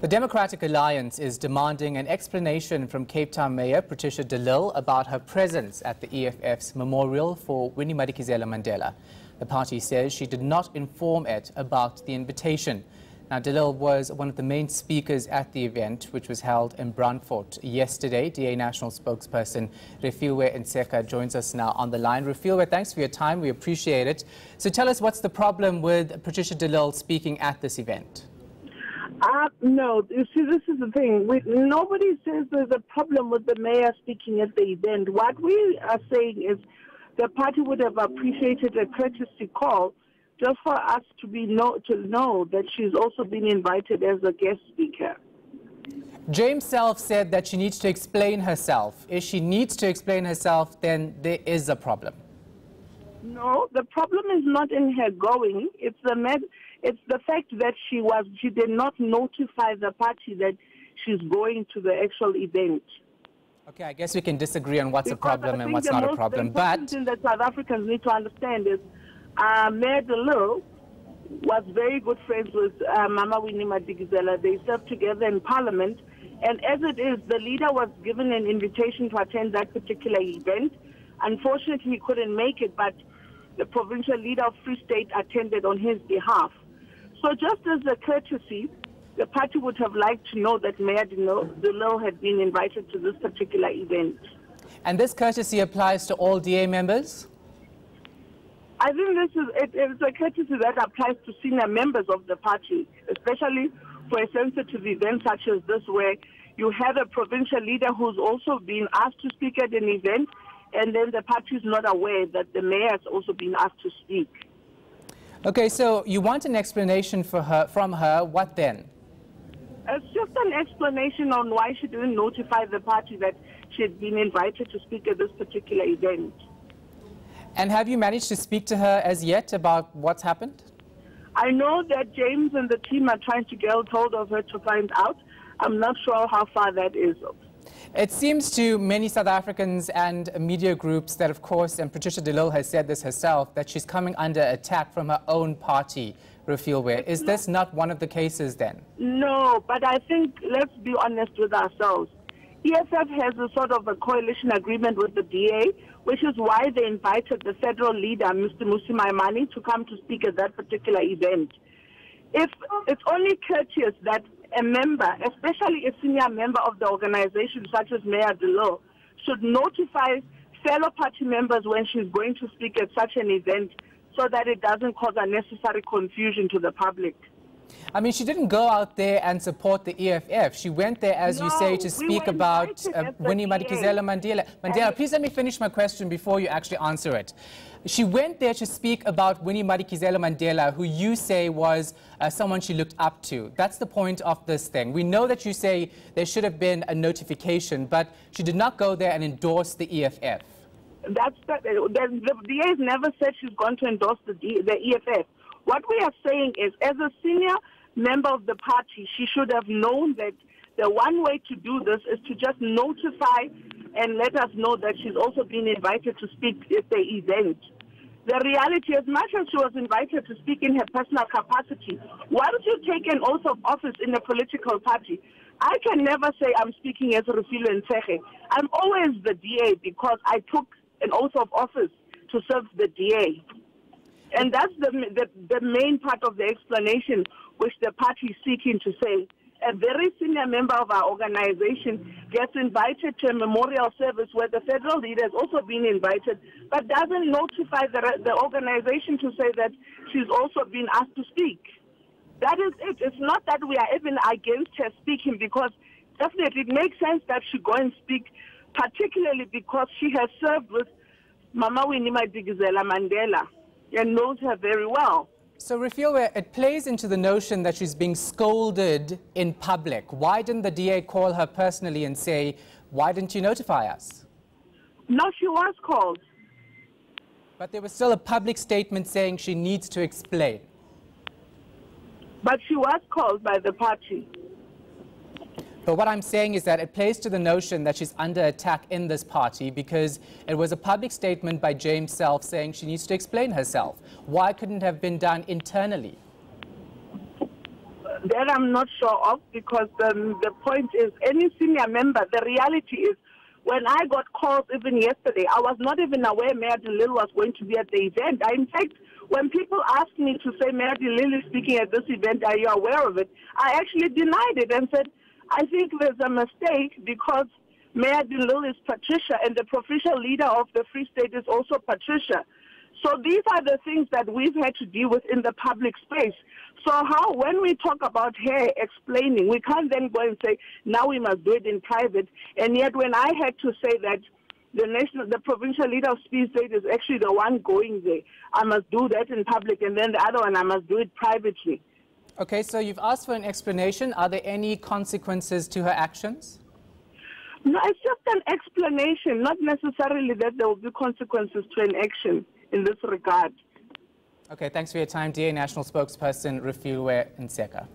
The Democratic Alliance is demanding an explanation from Cape Town Mayor Particia de Lille about her presence at the EFF's memorial for Winnie Madikizela-Mandela. The party says she did not inform it about the invitation. Now, de Lille was one of the main speakers at the event, which was held in Brandfort yesterday. DA National spokesperson Refiwe Nseka joins us now on the line. Refiwe, thanks for your time. We appreciate it. So tell us, what's the problem with Particia de Lille speaking at this event? No, you see, this is the thing. Nobody says there's a problem with the mayor speaking at the event. What we are saying is the party would have appreciated a courtesy call just for us to know that she's also been invited as a guest speaker. James Self said that she needs to explain herself. If she needs to explain herself, then there is a problem. No, the problem is not in her going. It's the fact that she did not notify the party that she's going to the actual event. Okay, I guess we can disagree on what's a problem and what's not a problem. The important thing that South Africans need to understand is Mayor de Lille was very good friends with Mama Winnie Madikizela. They served together in Parliament. And as it is, the leader was given an invitation to attend that particular event. Unfortunately, he couldn't make it, but the provincial leader of Free State attended on his behalf. So just as a courtesy, the party would have liked to know that Mayor de Lille had been invited to this particular event. And this courtesy applies to all DA members? I think it's a courtesy that applies to senior members of the party, especially for a sensitive event such as this, where you have a provincial leader who's also been asked to speak at an event, and then the party is not aware that the mayor has also been asked to speak. Okay, so you want an explanation from her. What then? It's just an explanation on why she didn't notify the party that she had been invited to speak at this particular event. And have you managed to speak to her as yet about what's happened? I know that James and the team are trying to get hold of her to find out. I'm not sure how far that is. It seems to many South Africans and media groups that, of course, and Particia de Lille has said this herself, that she's coming under attack from her own party, Refiwe. Is this not one of the cases then? No, but I think, let's be honest with ourselves. EFF has a sort of a coalition agreement with the DA, which is why they invited the federal leader, Mr. Mmusi Maimane, to come to speak at that particular event. If it's only courteous that a member, especially a senior member of the organization such as Mayor de Lille, should notify fellow party members when she's going to speak at such an event so that it doesn't cause unnecessary confusion to the public. I mean, she didn't go out there and support the EFF. She went there, as you say, to speak about Winnie Madikizela-Mandela. Please let me finish my question before you actually answer it. She went there to speak about Winnie Madikizela-Mandela, who you say was someone she looked up to. That's the point of this thing. We know that you say there should have been a notification, but she did not go there and endorse the EFF. The DA has never said she's going to endorse the EFF. What we are saying is, as a senior member of the party, she should have known that the one way to do this is to just notify and let us know that she's also been invited to speak at the event. The reality, as much as she was invited to speak in her personal capacity, once you take an oath of office in a political party, I can never say I'm speaking as Refiwe Nseka. I'm always the DA because I took an oath of office to serve the DA. And that's the main part of the explanation which the party is seeking to say. A very senior member of our organization gets invited to a memorial service where the federal leader has also been invited, but doesn't notify the organization to say that she's also been asked to speak. That is it. It's not that we are even against her speaking, because definitely it makes sense that she go and speak, particularly because she has served with Mama Winnie Madikizela-Mandela and knows her very well. So, Refiwe, it plays into the notion that she's being scolded in public. Why didn't the DA call her personally and say, why didn't you notify us? No, she was called. But there was still a public statement saying she needs to explain. But she was called by the party. But what I'm saying is that it plays to the notion that she's under attack in this party because it was a public statement by James Self saying she needs to explain herself. Why couldn't it have been done internally? That I'm not sure of, because the point is, any senior member, the reality is, when I got calls even yesterday, I was not even aware Mayor Lille was going to be at the event. In fact, when people asked me to say Mayor Lille is speaking at this event, are you aware of it? I actually denied it and said, I think there's a mistake, because Mayor Lille is Particia and the provincial leader of the Free State is also Particia. So these are the things that we've had to deal with in the public space. So when we talk about her explaining, we can't then go and say, now we must do it in private. And yet when I had to say that the provincial leader of Free State is actually the one going there, I must do that in public, and then the other one, I must do it privately. Okay, so you've asked for an explanation. Are there any consequences to her actions? No, it's just an explanation, not necessarily that there will be consequences to an action in this regard. Okay, thanks for your time, DA National Spokesperson Refiwe Nseka.